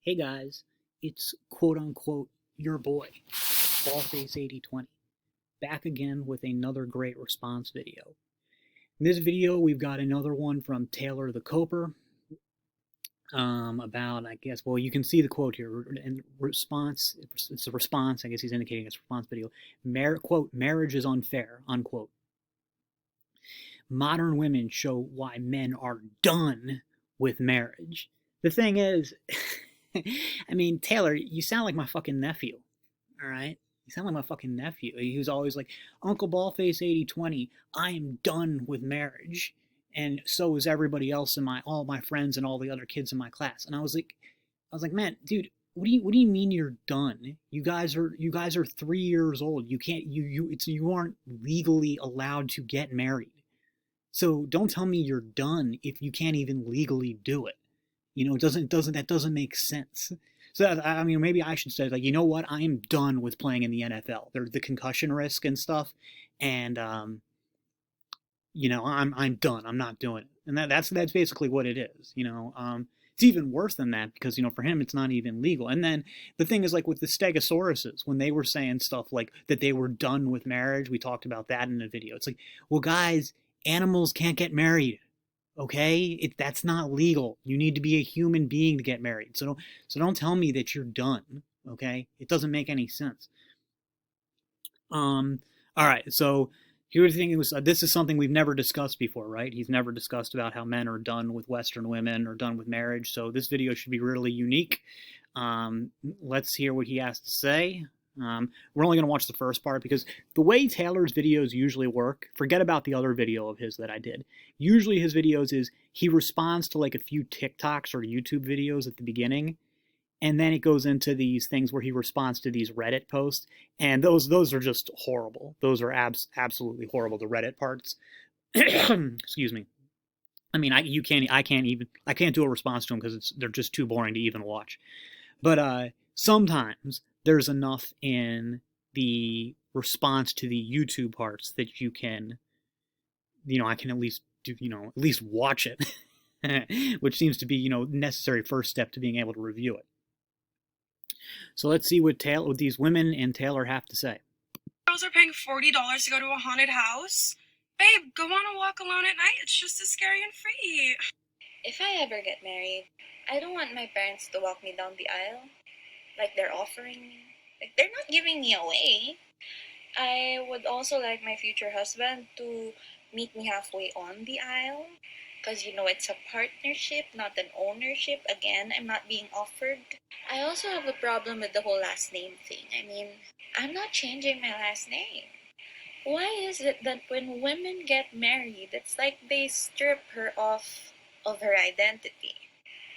Hey guys, it's quote unquote your boy, Ballface8020, back again with another great response video. In this video, we've got another one from Taylor the Coper about, I guess, well, you can see the quote here. In response, it's a response, I guess he's indicating it's a response video. Quote, marriage is unfair, unquote. Modern women show why men are done with marriage. The thing is, I mean, Taylor, you sound like my fucking nephew, all right? You sound like my fucking nephew. He was always like, Uncle Ballface8020, I am done with marriage. And so is everybody else in all my friends and all the other kids in my class. And I was like, man, dude, what do you mean you're done? You guys are 3 years old. You aren't legally allowed to get married. So don't tell me you're done if you can't even legally do it. You know, that doesn't make sense. So I mean, maybe I should say, like, you know what? I am done with playing in the NFL. There's the concussion risk and stuff, and you know, I'm done. I'm not doing it. And that's basically what it is. You know, it's even worse than that because, you know, for him it's not even legal. And then the thing is, like with the Stegosauruses, when they were saying stuff like that they were done with marriage, we talked about that in a video. It's like, well, guys, animals can't get married. Okay, that's not legal. You need to be a human being to get married. So don't tell me that you're done. Okay, it doesn't make any sense. All right. So here's the thing: this is something we've never discussed before, right? He's never discussed about how men are done with Western women or done with marriage. So this video should be really unique. Let's hear what he has to say. We're only going to watch the first part because the way Taylor's videos usually work, forget about the other video of his that I did. Usually his videos is he responds to like a few TikToks or YouTube videos at the beginning, and then it goes into these things where he responds to these Reddit posts, and those are just horrible. Those are absolutely horrible, the Reddit parts. Excuse me. I mean, I can't do a response to them because they're just too boring to even watch. But sometimes there's enough in the response to the YouTube parts that you can, you know, I can at least do, you know, at least watch it, which seems to be, you know, necessary first step to being able to review it. So let's see what these women and Taylor have to say. Girls are paying $40 to go to a haunted house. Babe, go on a walk alone at night. It's just as scary and free. If I ever get married, I don't want my parents to walk me down the aisle like they're offering me. Like they're not giving me away. I would also like my future husband to meet me halfway on the aisle. Because, you know, it's a partnership, not an ownership. Again, I'm not being offered. I also have a problem with the whole last name thing. I mean, I'm not changing my last name. Why is it that when women get married, it's like they strip her of her identity?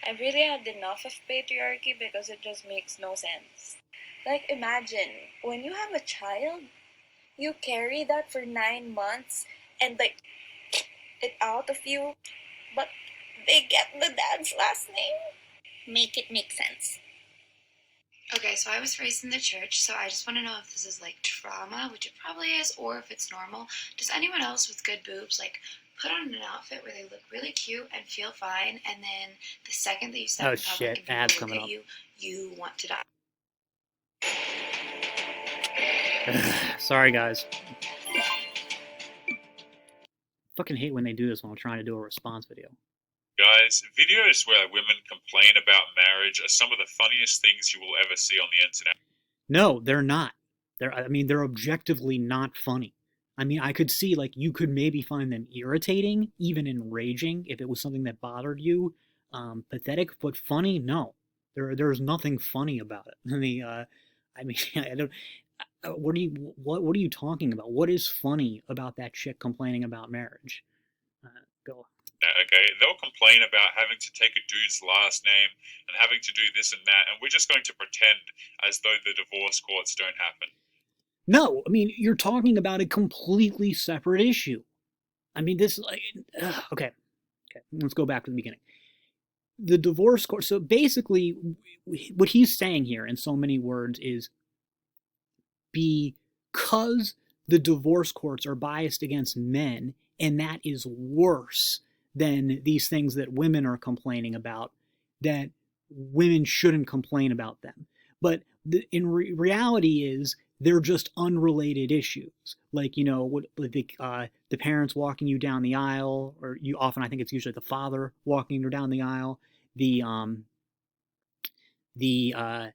I've really had enough of patriarchy because it just makes no sense. Like, imagine, when you have a child, you carry that for 9 months and, like, it out of you, but they get the dad's last name? Make it make sense. Okay, so I was raised in the church, so I just want to know if this is like trauma, which it probably is, or if it's normal. Does anyone else with good boobs like put on an outfit where they look really cute and feel fine, and then the second that you step in public and people look at you, you want to die? Sorry, guys. Fucking hate when they do this when I'm trying to do a response video. Guys, videos where women complain about marriage are some of the funniest things you will ever see on the internet. No, they're not. They're objectively not funny. I mean, I could see, like, you could maybe find them irritating, even enraging, if it was something that bothered you. Pathetic, but funny? No. There's nothing funny about it. I don't... What are you talking about? What is funny about that chick complaining about marriage? Go. Okay, they'll complain about having to take a dude's last name and having to do this and that, and we're just going to pretend as though the divorce courts don't happen. No, I mean, you're talking about a completely separate issue. I mean, this, like, okay, let's go back to the beginning. The divorce court, so basically, what he's saying here in so many words is, because the divorce courts are biased against men, and that is worse than these things that women are complaining about, that women shouldn't complain about them. But in reality is they're just unrelated issues. Like, you know, what the parents walking you down the aisle, or you often, I think it's usually the father walking you down the aisle, the the uh,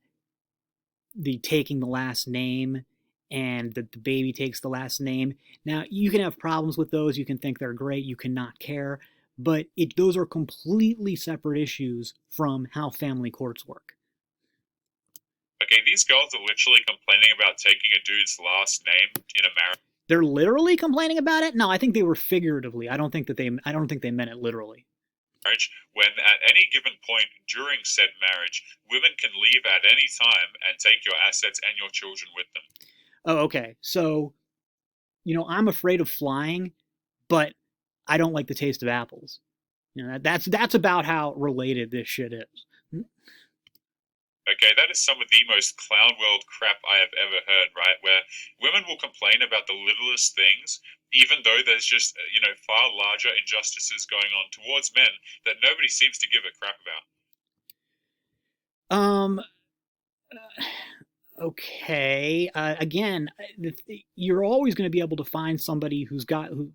the taking the last name, and the baby takes the last name. Now, you can have problems with those. You can think they're great. You can not care. But those are completely separate issues from how family courts work. Okay, these girls are literally complaining about taking a dude's last name in a marriage. They're literally complaining about it? No, I think they were figuratively. I don't think they meant it literally. When at any given point during said marriage, women can leave at any time and take your assets and your children with them. Oh, okay. So, you know, I'm afraid of flying, but I don't like the taste of apples. You know, that's about how related this shit is. Okay, that is some of the most clown world crap I have ever heard, right? Where women will complain about the littlest things, even though there's just, far larger injustices going on towards men that nobody seems to give a crap about. Okay. Again, you're always going to be able to find somebody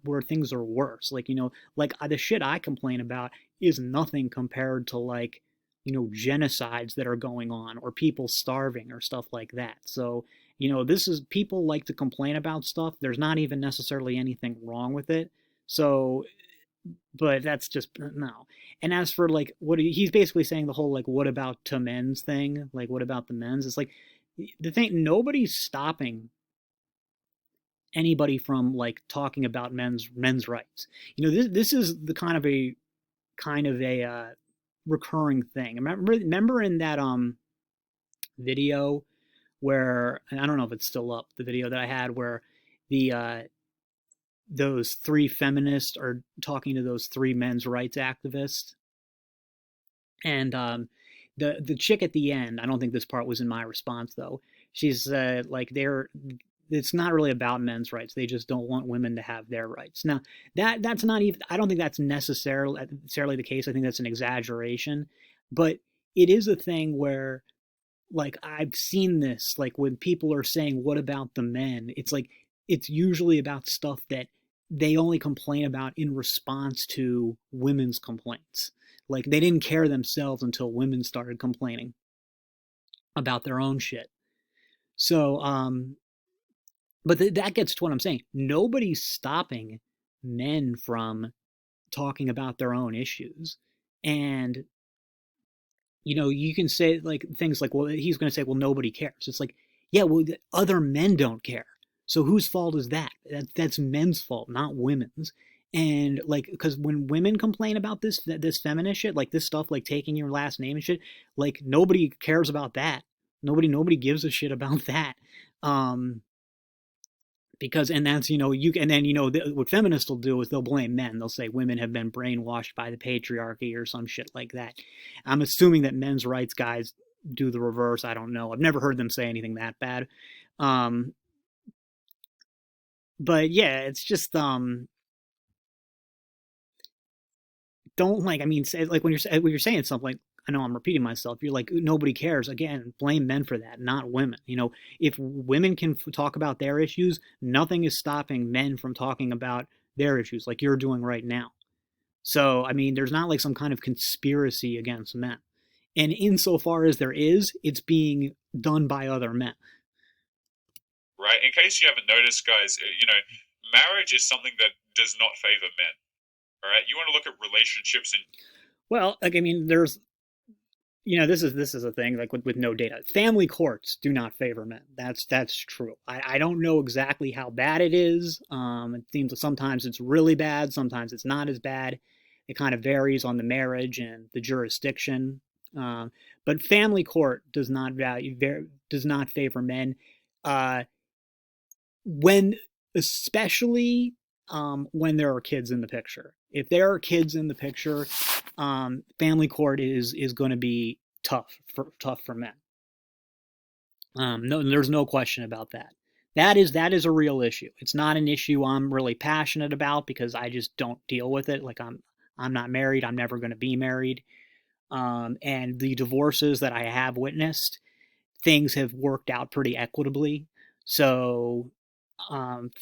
where things are worse. Like, you know, like the shit I complain about is nothing compared to, like, you know, genocides that are going on, or people starving, or stuff like that. So, you know, people like to complain about stuff. There's not even necessarily anything wrong with it. So, but that's just no. And as for, like, he's basically saying the whole, like, what about to men's thing? Like, what about the men's? It's like, the thing, nobody's stopping anybody from, like, talking about men's rights. You know, this is the kind of a recurring thing. Remember in that video where, and I don't know if it's still up, the video that I had where the those three feminists are talking to those three men's rights activists, and the chick at the end, I don't think this part was in my response though. She's like, it's not really about men's rights. They just don't want women to have their rights. Now, that's not even, I don't think that's necessarily the case. I think that's an exaggeration, but it is a thing where, like, I've seen this, like, when people are saying, what about the men? It's like, it's usually about stuff that they only complain about in response to women's complaints. Like, they didn't care themselves until women started complaining about their own shit. So, but that gets to what I'm saying. Nobody's stopping men from talking about their own issues. And, you know, you can say, like, things like, well, he's going to say, well, nobody cares. It's like, yeah, well, other men don't care. So whose fault is that? That's men's fault, not women's. And, like, because when women complain about this feminist shit, like this stuff, like taking your last name and shit, like, nobody cares about that. Nobody gives a shit about that. Because, and that's, you know, and then, you know, what feminists will do is they'll blame men. They'll say women have been brainwashed by the patriarchy or some shit like that. I'm assuming that men's rights guys do the reverse. I don't know. I've never heard them say anything that bad. But yeah, it's just, don't, like, I mean, say, like, when you're saying something, like, I know I'm repeating myself. You're like, nobody cares. Again, blame men for that, not women. You know, if women can talk about their issues, nothing is stopping men from talking about their issues, like you're doing right now. So, I mean, there's not like some kind of conspiracy against men. And insofar as there is, it's being done by other men. Right? In case you haven't noticed, guys, marriage is something that does not favor men. All right? You want to look at relationships and... Well, like, I mean, there's, you know, this is a thing, like, with no data. Family courts do not favor men. That's true. I don't know exactly how bad it is. It seems that sometimes it's really bad, sometimes it's not as bad. It kind of varies on the marriage and the jurisdiction. But family court does not favor men. When Especially when there are kids in the picture. If there are kids in the picture, family court is going to be tough for men. No, there's no question about that. That is a real issue. It's not an issue I'm really passionate about because I just don't deal with it. Like, I'm not married. I'm never going to be married. And the divorces that I have witnessed, things have worked out pretty equitably. So,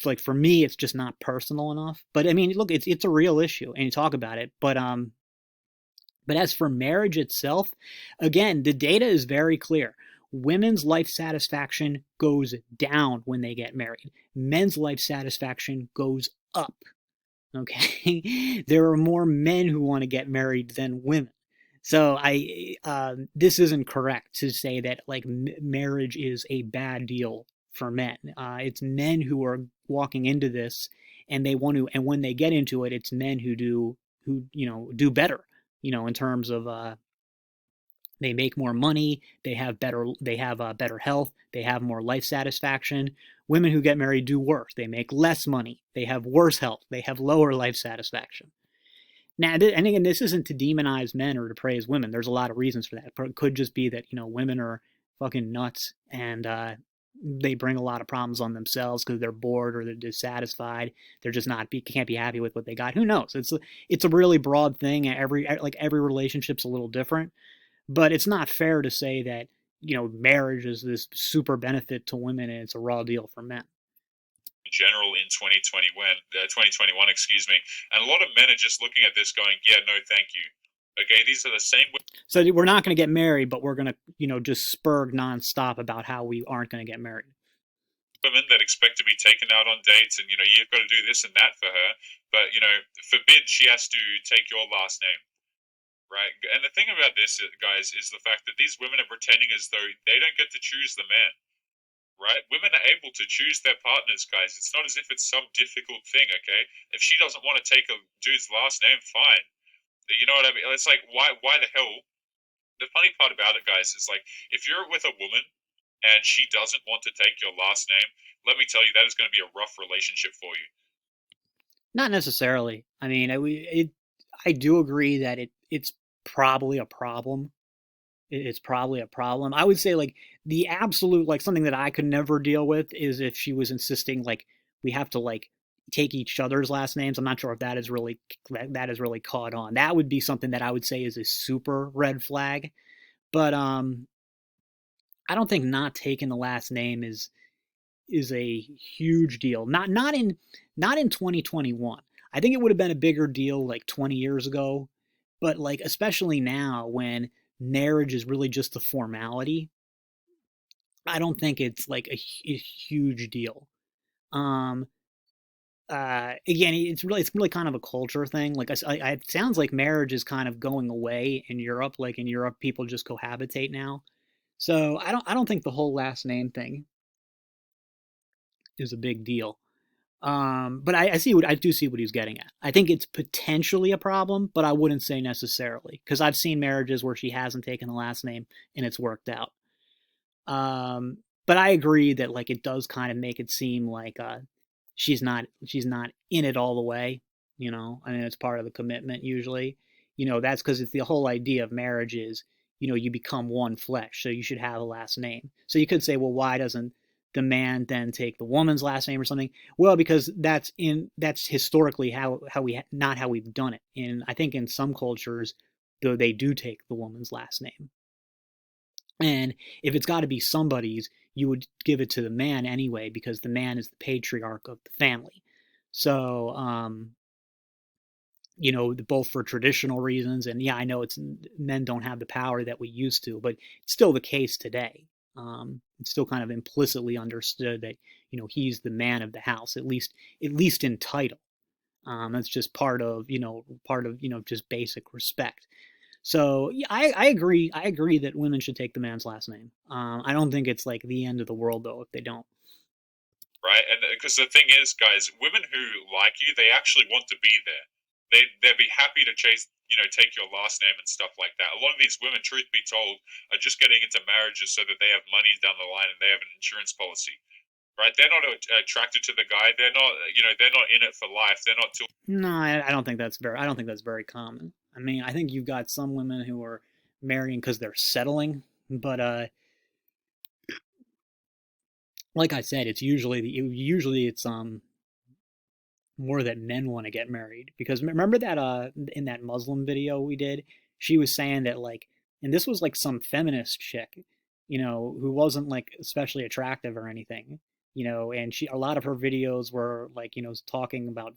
like for me, it's just not personal enough. But I mean, look, it's a real issue, and you talk about it. But as for marriage itself, again, the data is very clear. Women's life satisfaction goes down when they get married. Men's life satisfaction goes up. Okay, there are more men who want to get married than women. So this isn't correct to say that like marriage is a bad deal for men. It's men who are walking into this, and they want to, and when they get into it, it's men who do better. In terms of they make more money, they have better health, they have more life satisfaction. Women who get married do worse. They make less money, they have worse health, they have lower life satisfaction. Now, and again, this isn't to demonize men or to praise women. There's a lot of reasons for that. It could just be that women are fucking nuts, and they bring a lot of problems on themselves because they're bored or they're dissatisfied. They're just can't be happy with what they got. Who knows? It's a really broad thing. Every relationship's a little different, but it's not fair to say that marriage is this super benefit to women and it's a raw deal for men. In general, in 2021, excuse me, and a lot of men are just looking at this, going, "Yeah, no, thank you." Okay, these are the same. So we're not going to get married, but we're going to just spurg nonstop about how we aren't going to get married. Women that expect to be taken out on dates, and you've got to do this and that for her, but forbid she has to take your last name. Right, and the thing about this, guys, is the fact that these women are pretending as though they don't get to choose the man. Right, women are able to choose their partners, guys. It's not as if it's some difficult thing. Okay, if she doesn't want to take a dude's last name, fine. You know what I mean? It's like, why the hell? The funny part about it, guys, is like, if you're with a woman and she doesn't want to take your last name, let me tell you, that is going to be a rough relationship for you. Not necessarily. I mean, I do agree that it's probably a problem. It's probably a problem. I would say like the absolute, like something that I could never deal with is if she was insisting like we have to like take each other's last names. I'm not sure if that is really caught on. That would be something that I would say is a super red flag. But I don't think not taking the last name is a huge deal. Not in 2021. I think it would have been a bigger deal like 20 years ago, but like especially now when marriage is really just a formality, I don't think it's like a huge deal. Um Again, it's really kind of a culture thing. Like it sounds like marriage is kind of going away in Europe. Like in Europe, people just cohabitate now. So I don't think the whole last name thing is a big deal. But I do see what he's getting at. I think it's potentially a problem, but I wouldn't say necessarily because I've seen marriages where she hasn't taken the last name and it's worked out. But I agree that like it does kind of make it seem like she's not in it all the way. I mean it's part of the commitment usually. That's because it's the whole idea of marriage is you become one flesh, so you should have a last name. So you could say, well, why doesn't the man then take the woman's last name or something? Well, because that's historically how we not how we've done it. And I think in some cultures, though, they do take the woman's last name. And if it's got to be somebody's, you would give it to the man anyway, because the man is the patriarch of the family. So, both for traditional reasons, and yeah, I know men don't have the power that we used to, but it's still the case today. It's still kind of implicitly understood that he's the man of the house, at least in title. That's just part of just basic respect. So yeah, I agree. I agree that women should take the man's last name. I don't think it's like the end of the world though if they don't. Right, and because the thing is, guys, women who like you, they actually want to be there. They'd be happy to take your last name and stuff like that. A lot of these women, truth be told, are just getting into marriages so that they have money down the line and they have an insurance policy. Right, they're not attracted to the guy. They're not, they're not in it for life. They're not. No, I don't think that's very. I don't think that's very common. I mean, I think you've got some women who are marrying because they're settling, but like I said, it's usually it's more that men want to get married because remember that in that Muslim video we did, she was saying that like, and this was like some feminist chick, who wasn't like especially attractive or anything, and a lot of her videos were like, talking about,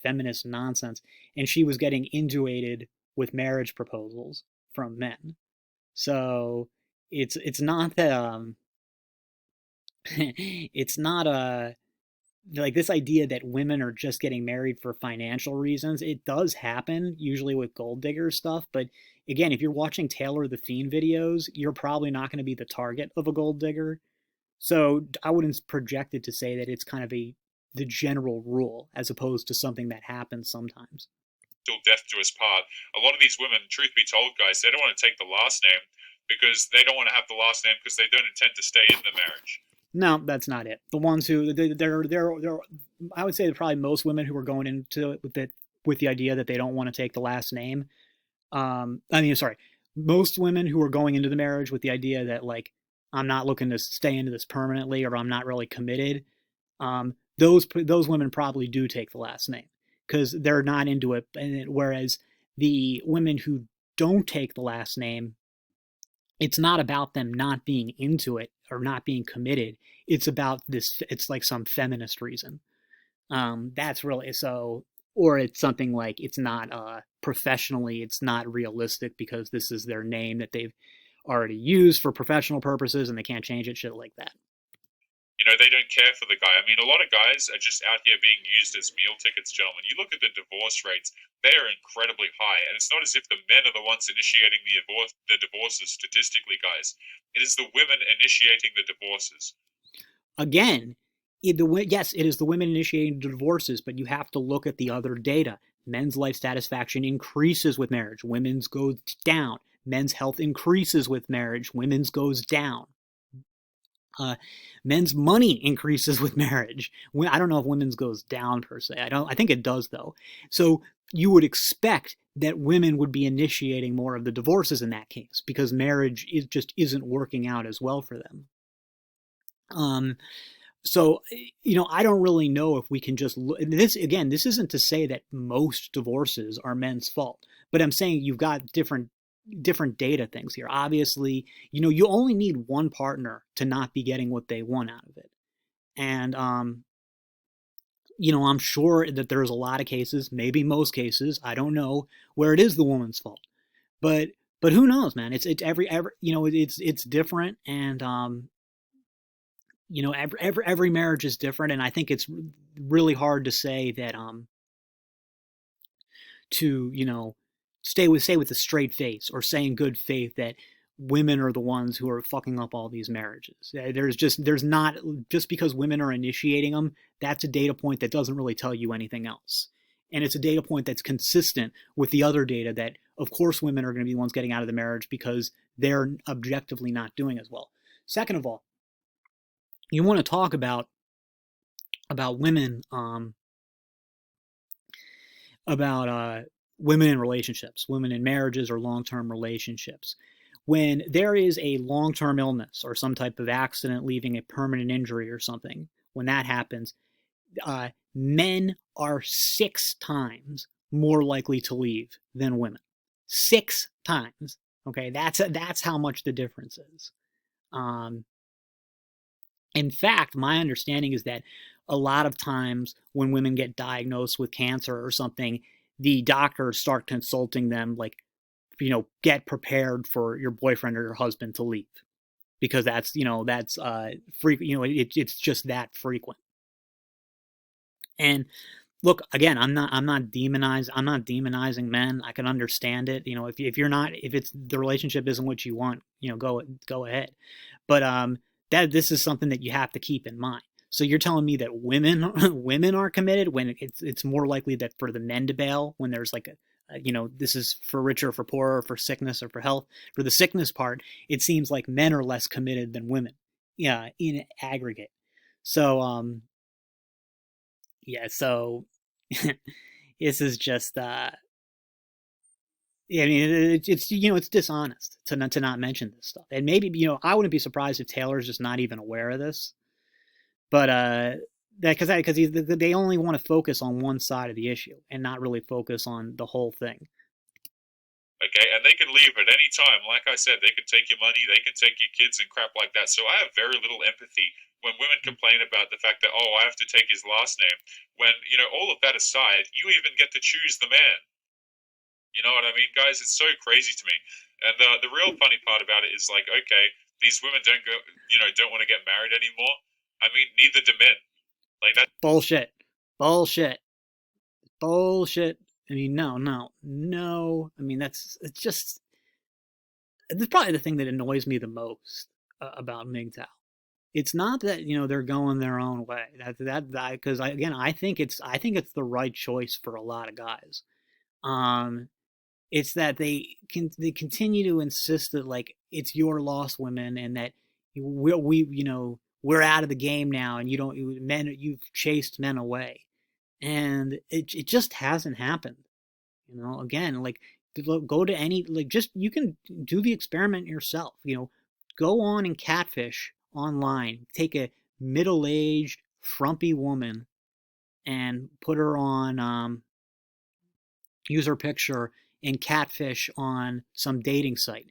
feminist nonsense, and she was getting indulated with marriage proposals from men. So it's not that it's not a like this idea that women are just getting married for financial reasons. It does happen usually with gold digger stuff, but again, if you're watching Taylor the Fiend videos, you're probably not going to be the target of a gold digger. So I wouldn't project it to say that it's kind of the general rule as opposed to something that happens sometimes. Till death do us part. A lot of these women, truth be told, guys, they don't want to take the last name because they don't want to have the last name because they don't intend to stay in the marriage. No, that's not it. The ones who they're I would say that probably most women who are going into it with the idea that they don't want to take the last name. Sorry, most women who are going into the marriage with the idea that like I'm not looking to stay into this permanently or I'm not really committed. Those women probably do take the last name because they're not into it. Whereas the women who don't take the last name, it's not about them not being into it or not being committed. It's about this. It's like some feminist reason. That's really so, or it's something like it's not professionally, it's not realistic because this is their name that they've already used for professional purposes and they can't change it. Shit like that. They don't care for the guy. I mean, a lot of guys are just out here being used as meal tickets, gentlemen. You look at the divorce rates, they are incredibly high. And it's not as if the men are the ones initiating the divorces statistically, guys. It is the women initiating the divorces. Again, yes, it is the women initiating the divorces, but you have to look at the other data. Men's life satisfaction increases with marriage. Women's goes down. Men's health increases with marriage. Women's goes down. Men's money increases with marriage. I don't know if women's goes down per se. I think it does though. So you would expect that women would be initiating more of the divorces in that case because marriage just isn't working out as well for them. So I don't really know if we can just look this again. This isn't to say that most divorces are men's fault, but I'm saying you've got different data things here. Obviously, you only need one partner to not be getting what they want out of it. And, I'm sure that there's a lot of cases, maybe most cases, I don't know, where it is the woman's fault. But who knows, man? It's every it's different, and every marriage is different, and I think it's really hard to say that to stay with a straight face or say in good faith that women are the ones who are fucking up all these marriages. There's not just because women are initiating them, that's a data point that doesn't really tell you anything else. And it's a data point that's consistent with the other data that, of course, women are going to be the ones getting out of the marriage because they're objectively not doing as well. Second of all, you want to talk about women, about women in relationships, women in marriages or long-term relationships. When there is a long-term illness or some type of accident leaving a permanent injury or something, when that happens, men are 6 times more likely to leave than women. 6 times. Okay, that's how much the difference is. In fact, my understanding is that a lot of times when women get diagnosed with cancer or something, the doctors start consulting them like, get prepared for your boyfriend or your husband to leave because that's frequent. It's just that frequent. And look, again, I'm not demonizing men. I can understand it. If it's the relationship isn't what you want, go ahead. But this is something that you have to keep in mind. So you're telling me that women are committed when it's more likely that for the men to bail when there's like this is for richer, for poorer, for sickness or for health. For the sickness part, it seems like men are less committed than women. Yeah, in aggregate. So yeah, so this is just yeah, I mean it's it's dishonest to not mention this stuff. And maybe I wouldn't be surprised if Taylor's just not even aware of this. But because they only want to focus on one side of the issue and not really focus on the whole thing. Okay, and they can leave at any time. Like I said, they can take your money, they can take your kids and crap like that. So I have very little empathy when women complain about the fact that, oh, I have to take his last name. When, all of that aside, you even get to choose the man. You know what I mean, guys? It's so crazy to me. And the real funny part about it is like, okay, these women don't want to get married anymore. I mean, neither do men. Like that. Bullshit. Bullshit. Bullshit. I mean, no. I mean, it's probably the thing that annoys me the most about MGTOW. It's not that they're going their own way. Because I think it's the right choice for a lot of guys. It's that they continue to insist that like it's your loss, women, and that we're out of the game now, and you've chased men away, and it just hasn't happened. Again, like go to any just you can do the experiment yourself. Go on and catfish online. Take a middle-aged, frumpy woman and put her on use her picture and catfish on some dating site.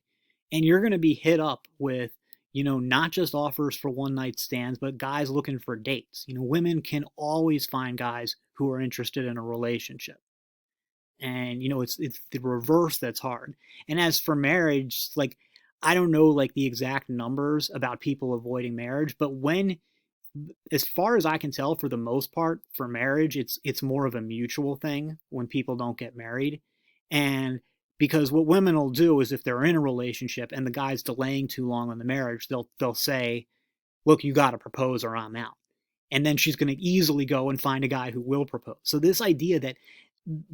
And you're going to be hit up with, not just offers for one night stands, but guys looking for dates. Women can always find guys who are interested in a relationship. And, it's the reverse that's hard. And as for marriage, like, I don't know, like, the exact numbers about people avoiding marriage, but as far as I can tell, for the most part, for marriage, it's more of a mutual thing when people don't get married. And because what women will do is if they're in a relationship and the guy's delaying too long on the marriage, they'll say, look, you got to propose or I'm out. And then she's going to easily go and find a guy who will propose. So this idea that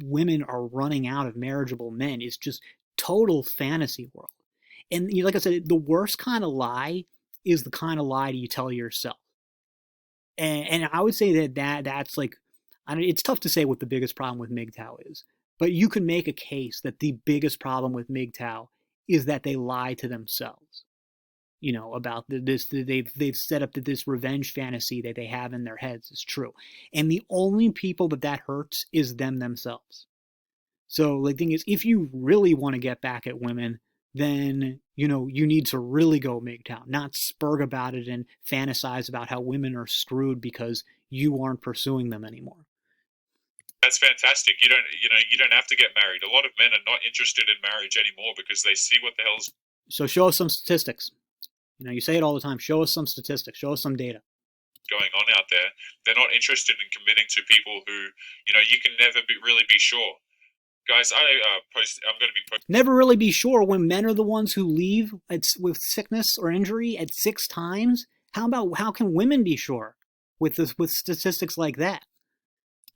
women are running out of marriageable men is just total fantasy world. And like I said, the worst kind of lie is the kind of lie you tell yourself. And I would say that's like, it's tough to say what the biggest problem with MGTOW is, but you can make a case that the biggest problem with MGTOW is that they lie to themselves. About they've set up that this revenge fantasy that they have in their heads is true, and the only people that hurts is them themselves. So the thing is, if you really want to get back at women, then you need to really go MGTOW, not spurg about it and fantasize about how women are screwed because you aren't pursuing them anymore. That's fantastic. You don't have to get married. A lot of men are not interested in marriage anymore because they see what the hell's. So show us some statistics. You say it all the time. Show us some statistics. Show us some data. Going on out there. They're not interested in committing to people who, you can never really be sure. Guys, I'm going to be posting. Never really be sure when men are the ones who leave with sickness or injury at 6 times. How can women be sure with statistics like that?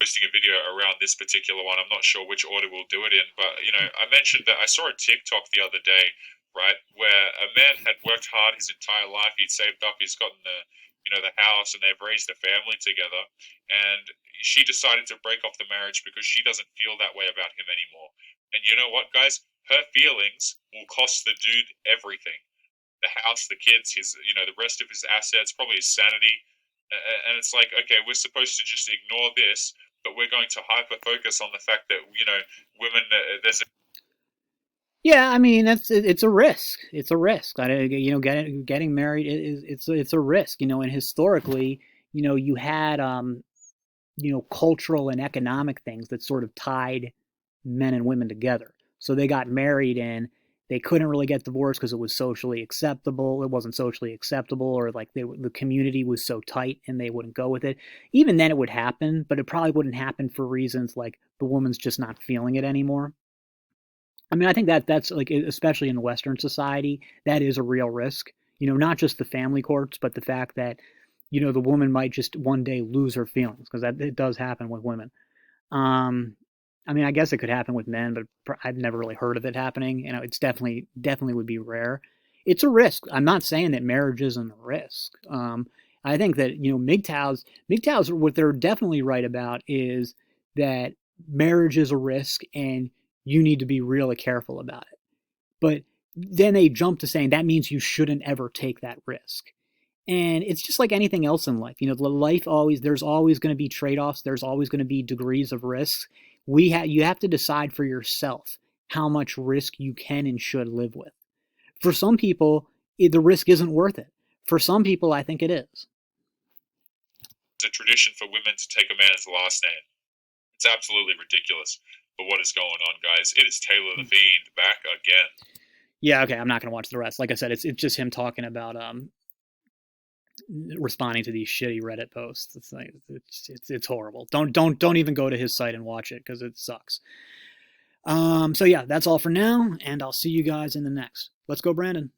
Posting a video around this particular one. I'm not sure which order we'll do it in, but I mentioned that I saw a TikTok the other day, right, where a man had worked hard his entire life. He'd saved up. He's gotten the house, and they've raised a family together. And she decided to break off the marriage because she doesn't feel that way about him anymore. And you know what, guys? Her feelings will cost the dude everything: the house, the kids, his, the rest of his assets, probably his sanity. And it's like, okay, we're supposed to just ignore this, but we're going to hyper focus on the fact that women. There's a. Yeah, I mean it's a risk. It's a risk. Getting married it's a risk. And historically, you had cultural and economic things that sort of tied men and women together. So they got married and they couldn't really get divorced because it was socially acceptable. It wasn't socially acceptable, or like the community was so tight and they wouldn't go with it. Even then it would happen, but it probably wouldn't happen for reasons like the woman's just not feeling it anymore. I mean, I think that's like, especially in Western society, that is a real risk. Not just the family courts, but the fact that, the woman might just one day lose her feelings, because it does happen with women. I mean, I guess it could happen with men, but I've never really heard of it happening. It's definitely would be rare. It's a risk. I'm not saying that marriage isn't a risk. I think that, MGTOWs, what they're definitely right about is that marriage is a risk and you need to be really careful about it. But then they jump to saying that means you shouldn't ever take that risk. And it's just like anything else in life. There's always going to be trade-offs. There's always going to be degrees of risk. You have to decide for yourself how much risk you can and should live with. For some people, the risk isn't worth it. For some people, I think it is. It's a tradition for women to take a man's last name. It's absolutely ridiculous. But what is going on, guys? It is Taylor the Fiend back again. Yeah, okay, I'm not going to watch the rest. Like I said, it's just him talking about responding to these shitty Reddit posts. It's like it's horrible. Don't even go to his site and watch it because it sucks. So yeah, that's all for now, and I'll see you guys in the next. Let's go, Brandon.